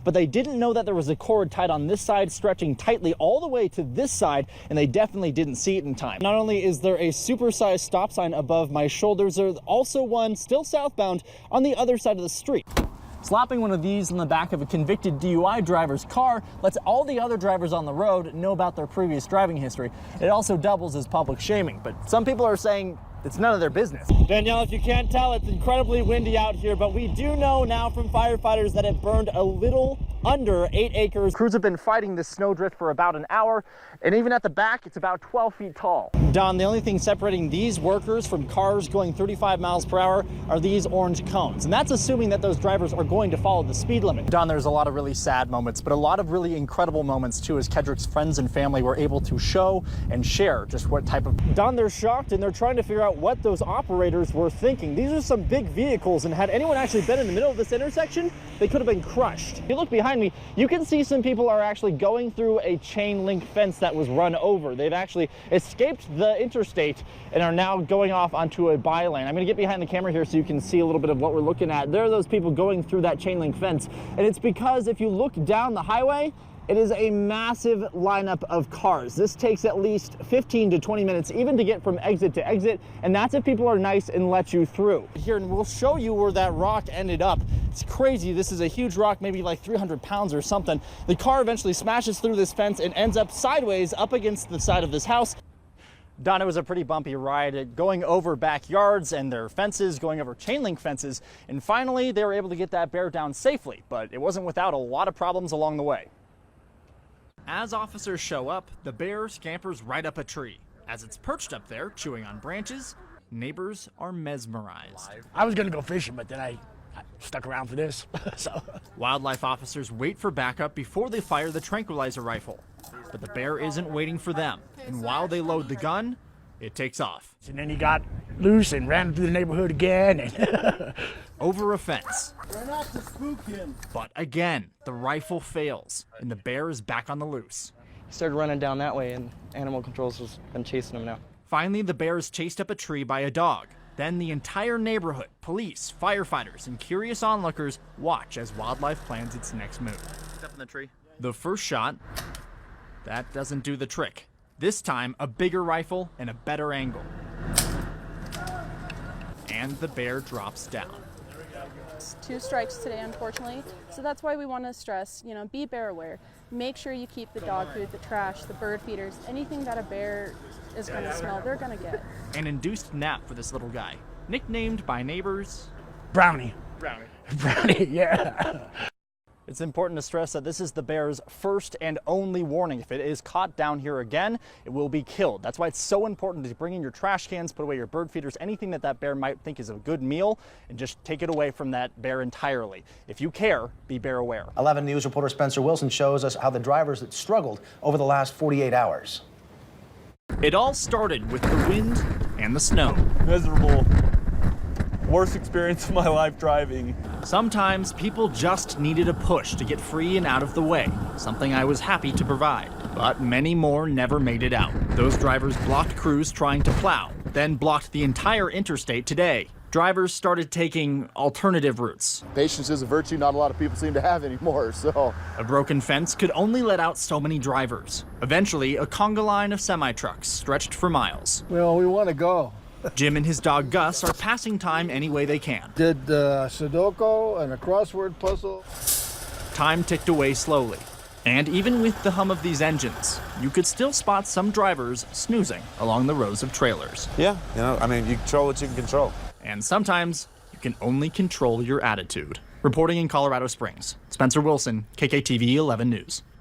but they didn't know that there was a cord tied on this side stretching tightly all the way to this side, and they definitely didn't see it in time. Not only is there a supersized stop sign above my shoulders, there's also one still southbound on the other side of the street. Slapping one of these on the back of a convicted DUI driver's car lets all the other drivers on the road know about their previous driving history. It also doubles as public shaming, but some people are saying it's none of their business. Danielle, if you can't tell, it's incredibly windy out here, but we do know now from firefighters that it burned a little under 8 acres. Crews have been fighting this snowdrift for about an hour, and even at the back, it's about 12 feet tall. Don, the only thing separating these workers from cars going 35 miles per hour are these orange cones, and that's assuming that those drivers are going to follow the speed limit. Don, there's a lot of really sad moments, but a lot of really incredible moments too, as Kedrick's friends and family were able to show and share just what type of... Don, they're shocked, and they're trying to figure out what those operators were thinking. These are some big vehicles, and had anyone actually been in the middle of this intersection, they could have been crushed. If you look behind me, you can see some people are actually going through a chain link fence that was run over. They've actually escaped the interstate and are now going off onto a bylane. I'm going to get behind the camera here so you can see a little bit of what we're looking at. There are those people going through that chain link fence, and it's because if you look down the highway, it is a massive lineup of cars. This takes at least 15 to 20 minutes even to get from exit to exit, and that's if people are nice and let you through. Here, and we'll show you where that rock ended up. It's crazy. This is a huge rock, maybe like 300 pounds or something. The car eventually smashes through this fence and ends up sideways up against the side of this house. Don, it was a pretty bumpy ride, going over backyards and their fences, going over chain link fences, and finally they were able to get that bear down safely, but it wasn't without a lot of problems along the way. As officers show up, the bear scampers right up a tree. As it's perched up there, chewing on branches, neighbors are mesmerized. I was gonna go fishing, but then I stuck around for this. So. Wildlife officers wait for backup before they fire the tranquilizer rifle. But the bear isn't waiting for them, and while they load the gun, it takes off. And then he got loose and ran through the neighborhood again. And over a fence. Try not to spook him. But again, the rifle fails, and the bear is back on the loose. He started running down that way, and animal controls has been chasing him now. Finally, the bear is chased up a tree by a dog. Then the entire neighborhood, police, firefighters, and curious onlookers watch as wildlife plans its next move. Up in the tree. The first shot, that doesn't do the trick. This time, a bigger rifle and a better angle. And the bear drops down. 2 strikes today, unfortunately. So that's why we want to stress, be bear aware. Make sure you keep the dog food, the trash, the bird feeders, anything that a bear is going to smell, they're going to get. An induced nap for this little guy, nicknamed by neighbors Brownie. Brownie, yeah. It's important to stress that this is the bear's first and only warning. If it is caught down here again, it will be killed. That's why it's so important to bring in your trash cans, put away your bird feeders, anything that bear might think is a good meal, and just take it away from that bear entirely. If you care, be bear aware. 11 News reporter Spencer Wilson shows us how the drivers that struggled over the last 48 hours. It all started with the wind and the snow. Miserable. Worst experience of my life driving. Sometimes people just needed a push to get free and out of the way, something I was happy to provide. But many more never made it out. Those drivers blocked crews trying to plow, then blocked the entire interstate today. Drivers started taking alternative routes. Patience is a virtue not a lot of people seem to have anymore, so. A broken fence could only let out so many drivers. Eventually, a conga line of semi-trucks stretched for miles. Well, we want to go. Jim and his dog Gus are passing time any way they can. Did Sudoku and a crossword puzzle. Time ticked away slowly. And even with the hum of these engines, you could still spot some drivers snoozing along the rows of trailers. Yeah, you control what you can control. And sometimes you can only control your attitude. Reporting in Colorado Springs, Spencer Wilson, KKTV 11 News.